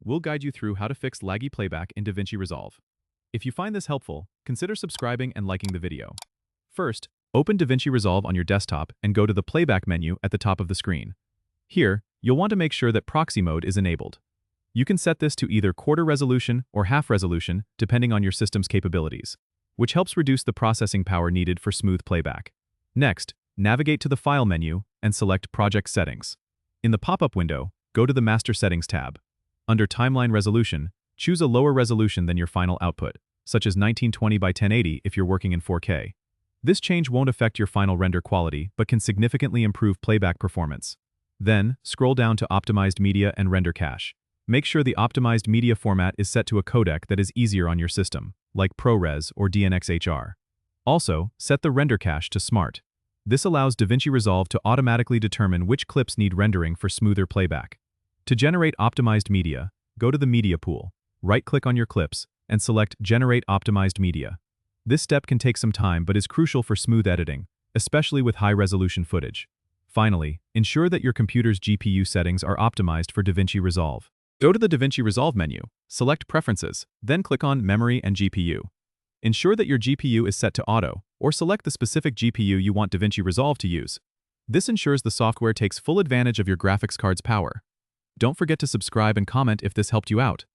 we'll guide you through how to fix laggy playback in Davinci Resolve. If you find this helpful, consider subscribing and liking the video. First, open Davinci Resolve on your desktop and go to the Playback menu at the top of the screen. Here, you'll want to make sure that proxy mode is enabled. You can set this to either quarter resolution or half resolution depending on your system's capabilities, which helps reduce the processing power needed for smooth playback. Next, navigate to the File menu and select Project Settings. In the pop-up window, go to the Master Settings tab. Under Timeline Resolution, choose a lower resolution than your final output, such as 1920 by 1080 if you're working in 4K. This change won't affect your final render quality but can significantly improve playback performance. Then, scroll down to Optimized Media and Render Cache. Make sure the optimized media format is set to a codec that is easier on your system, like ProRes or DNxHR. Also, set the render cache to Smart. This allows Davinci Resolve to automatically determine which clips need rendering for smoother playback. To generate optimized media, go to the Media pool, right-click on your clips, and select Generate Optimized Media. This step can take some time but is crucial for smooth editing, especially with high-resolution footage. Finally, ensure that your computer's GPU settings are optimized for Davinci Resolve. Go to the Davinci Resolve menu, select Preferences, then click on Memory and GPU. Ensure that your GPU is set to Auto, or select the specific GPU you want Davinci Resolve to use. This ensures the software takes full advantage of your graphics card's power. Don't forget to subscribe and comment if this helped you out.